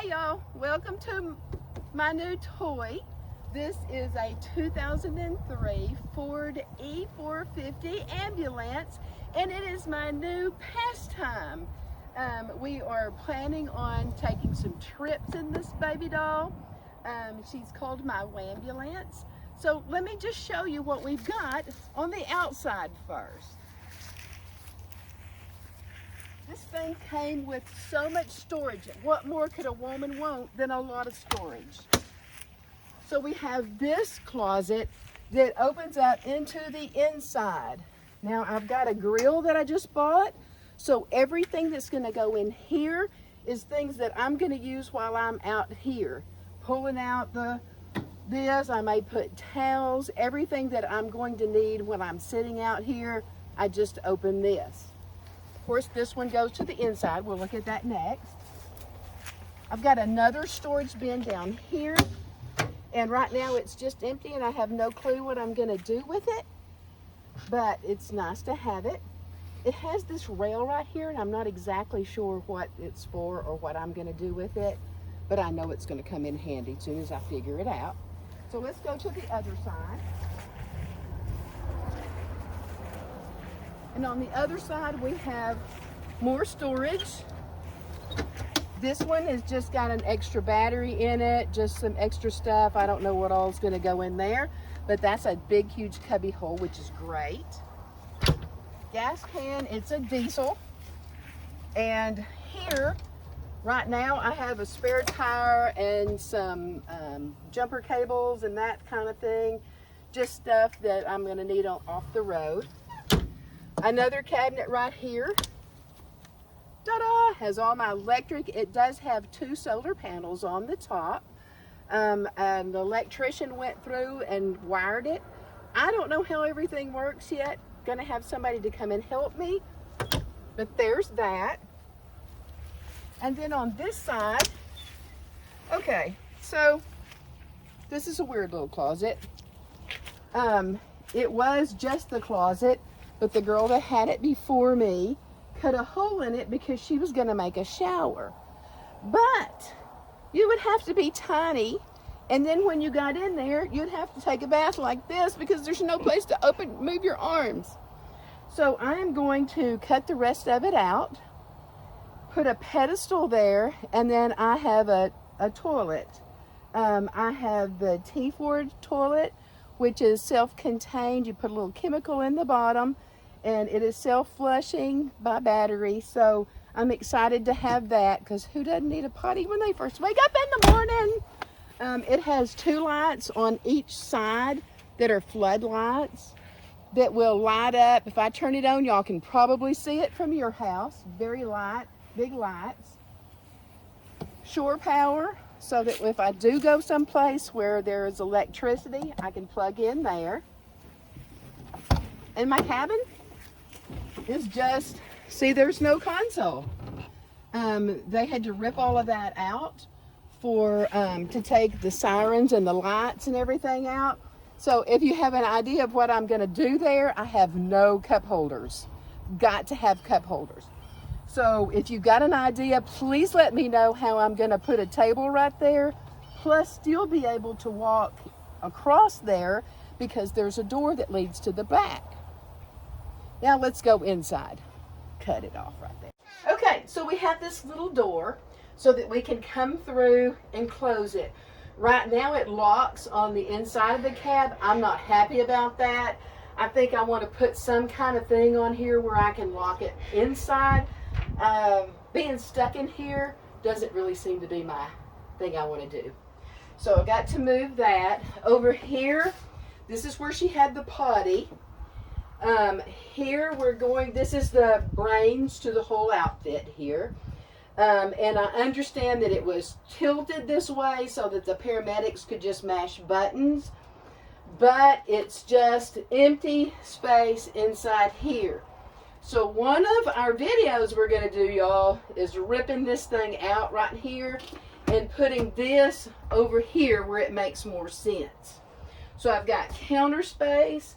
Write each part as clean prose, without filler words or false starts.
Hey y'all, welcome to my new toy. This is a 2003 Ford E450 ambulance, and it is my new pastime. We are planning on taking some trips in this baby doll. She's called my Wambulance. So let me just show you what we've got on the outside first. This thing came with so much storage. What more could a woman want than a lot of storage? So we have this closet that opens up into the inside. Now I've got a grill that I just bought. So everything that's gonna go in here is things that I'm gonna use while I'm out here. Pulling out this, I may put towels, everything that I'm going to need when I'm sitting out here, I just open this. Of course, this one goes to the inside. We'll look at that next. I've got another storage bin down here, and right now it's just empty and I have no clue what I'm gonna do with it, but it's nice to have it. It has this rail right here, and I'm not exactly sure what it's for or what I'm gonna do with it, but I know it's gonna come in handy as soon as I figure it out. So let's go to the other side. And on the other side, we have more storage. This one has just got an extra battery in it, just some extra stuff. I don't know what all is going to go in there, but that's a big, huge cubby hole, which is great. Gas can, it's a diesel. And here, right now, I have a spare tire and some jumper cables and that kind of thing. Just stuff that I'm going to need off the road. Another cabinet right here, ta-da, has all my electric. It does have 2 solar panels on the top. And the electrician went through and wired it. I don't know how everything works yet. Gonna have somebody to come and help me. But there's that. And then on this side, okay, so this is a weird little closet. It was just the closet, but the girl that had it before me cut a hole in it because she was going to make a shower. But you would have to be tiny, and then when you got in there, you'd have to take a bath like this because there's no place to move your arms. So I am going to cut the rest of it out, put a pedestal there, and then I have a toilet. I have the Ford toilet, which is self-contained. You put a little chemical in the bottom, and it is self-flushing by battery. So I'm excited to have that, because who doesn't need a potty when they first wake up in the morning? It has 2 lights on each side that are floodlights that will light up. If I turn it on, y'all can probably see it from your house. Very light, big lights. Shore power, so that if I do go someplace where there is electricity, I can plug in there. And my cabin is just, see, there's no console. They had to rip all of that out for to take the sirens and the lights and everything out. So if you have an idea of what I'm going to do there, I have no cup holders. Got to have cup holders. So if you've got an idea, please let me know how I'm going to put a table right there, plus still be able to walk across there because there's a door that leads to the back. Now let's go inside. Cut it off right there. Okay, so we have this little door so that we can come through and close it. Right now it locks on the inside of the cab. I'm not happy about that. I think I want to put some kind of thing on here where I can lock it inside. Being stuck in here doesn't really seem to be my thing I want to do. So I got to move that. Over here, this is where she had the potty. Here this is the brains to the whole outfit here. And I understand that it was tilted this way so that the paramedics could just mash buttons, but it's just empty space inside here. So one of our videos we're going to do, y'all, is ripping this thing out right here and putting this over here where it makes more sense. So I've got counter space.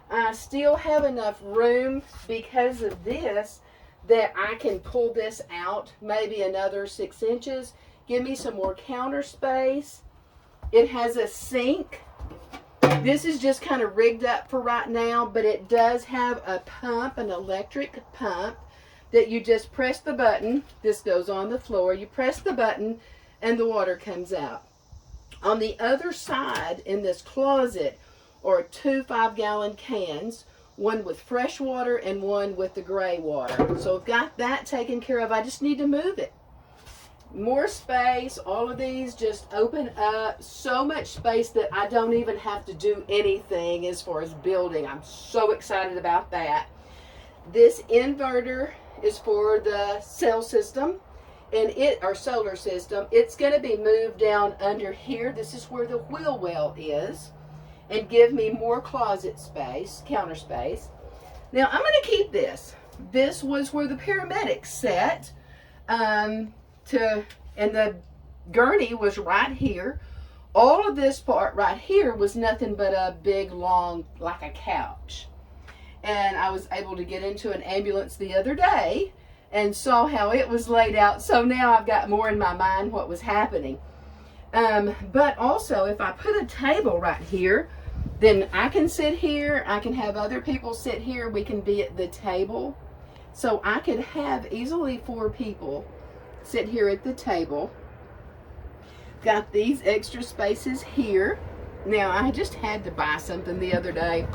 I still have enough room because of this that I can pull this out maybe another 6 inches give me some more counter space. It has a sink. This is just kind of rigged up for right now, but it does have a pump, an electric pump, that you just press the button. This goes on the floor. You press the button and the water comes out. On the other side in this closet are 2 5-gallon cans, one with fresh water and one with the gray water. So I've got that taken care of. I just need to move it. More space. All of these just open up. So much space that I don't even have to do anything as far as building. I'm so excited about that. This inverter is for the cell system, and our solar system. It's going to be moved down under here. This is where the wheel well is, and give me more closet space, counter space. Now I'm going to keep this. This was where the paramedics sat, and the gurney was right here. All of this part right here was nothing but a big long, like a couch. And I was able to get into an ambulance the other day and saw how it was laid out. So now I've got more in my mind what was happening. But also, if I put a table right here, then I can sit here. I can have other people sit here. We can be at the table. So I could have easily 4 people sit here at the table. Got these extra spaces here. Now, I just had to buy something the other day,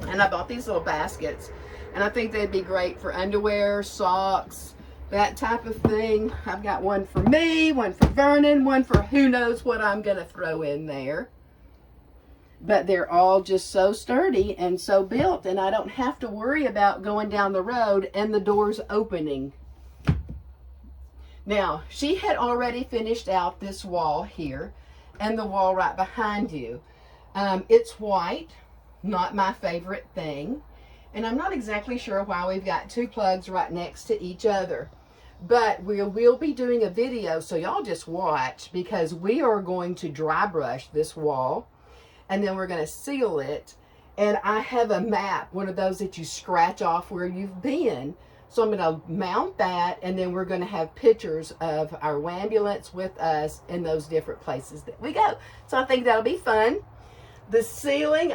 and I bought these little baskets, and I think they'd be great for underwear, socks, that type of thing. I've got one for me, one for Vernon, one for who knows what I'm going to throw in there. But they're all just so sturdy and so built, and I don't have to worry about going down the road and the doors opening. Now, she had already finished out this wall here and the wall right behind you. It's white, not my favorite thing. And I'm not exactly sure why we've got 2 plugs right next to each other. But we will be doing a video, so y'all just watch, because we are going to dry brush this wall. And then we're going to seal it. And I have a map, one of those that you scratch off where you've been. So I'm going to mount that, and then we're going to have pictures of our ambulance with us in those different places that we go. So I think that'll be fun. The ceiling,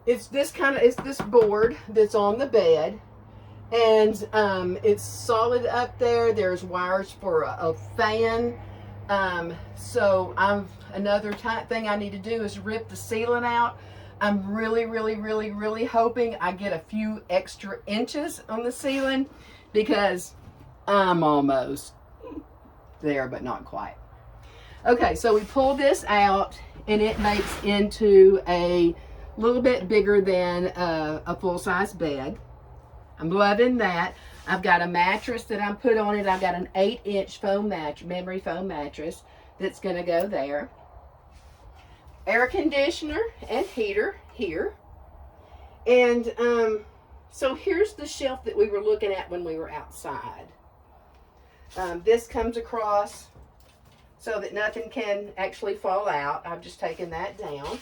it's this board that's on the bed, and it's solid up there. There's wires for a fan. So another thing I need to do is rip the ceiling out. I'm really hoping I get a few extra inches on the ceiling, because I'm almost there, but not quite. Okay, so we pull this out, and it makes into a little bit bigger than a full-size bed. I'm loving that. I've got a mattress that I'm put on it. I've got an 8-inch memory foam mattress that's going to go there. Air conditioner and heater here. And so here's the shelf that we were looking at when we were outside. This comes across so that nothing can actually fall out. I've just taken that down.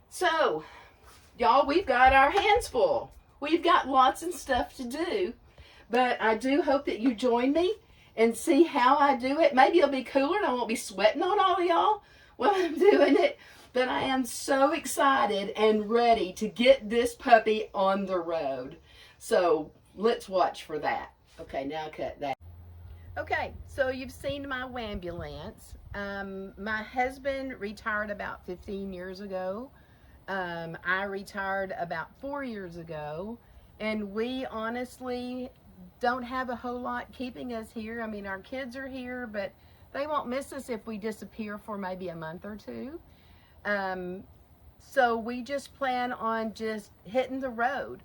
So, y'all, we've got our hands full. We've got lots of stuff to do. But I do hope that you join me and see how I do it. Maybe it'll be cooler and I won't be sweating on all of y'all while I'm doing it. But I am so excited and ready to get this puppy on the road. So let's watch for that. Okay, now cut that. Okay, so you've seen my wambulance. My husband retired about 15 years ago. I retired about 4 years ago. And we honestly don't have a whole lot keeping us here. I mean, our kids are here, but they won't miss us if we disappear for maybe a month or 2. So we just plan on just hitting the road.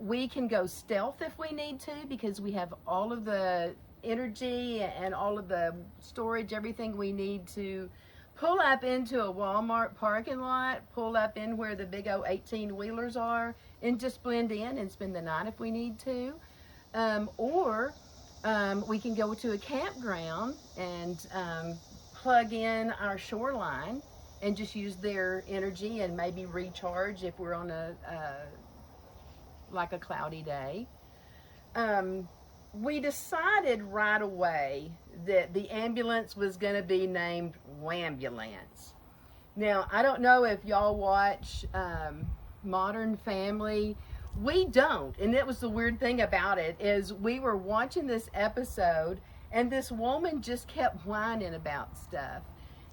We can go stealth if we need to, because we have all of the energy and all of the storage, everything we need to pull up into a Walmart parking lot, pull up in where the big old 18-wheelers are, and just blend in and spend the night if we need to. Or we can go to a campground and plug in our shoreline and just use their energy and maybe recharge if we're on like a cloudy day. we decided right away that the ambulance was going to be named Wambulance. Now, I don't know if y'all watch Modern Family. We don't, and that was the weird thing about it, is we were watching this episode and this woman just kept whining about stuff.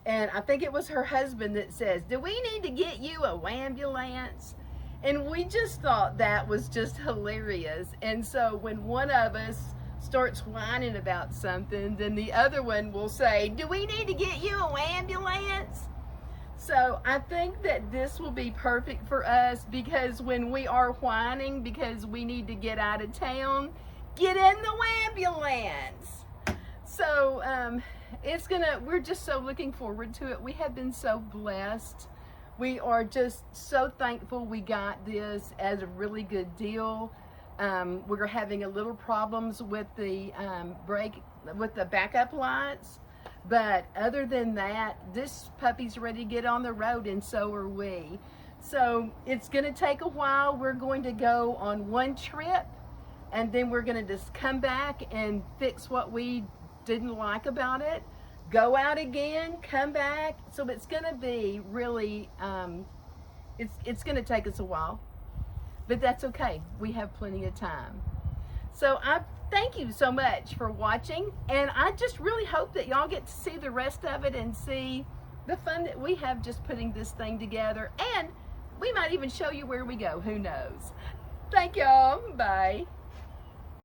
And I think it was her husband that says, "Do we need to get you a Wambulance?" And we just thought that was just hilarious. And so when one of us starts whining about something, then the other one will say, "Do we need to get you a Wambulance?" So I think that this will be perfect for us, because when we are whining because we need to get out of town, get in the Wambulance. So we're just so looking forward to it. We have been so blessed. We are just so thankful we got this as a really good deal. We're having a little problems with the backup lights. But other than that, this puppy's ready to get on the road, and so are we. So it's going to take a while. We're going to go on one trip, and then we're going to just come back and fix what we didn't like about it, go out again, come back. So it's going to be really, it's going to take us a while, but that's okay. We have plenty of time. So I thank you so much for watching, and I just really hope that y'all get to see the rest of it and see the fun that we have just putting this thing together, and we might even show you where we go. Who knows? Thank y'all. Bye.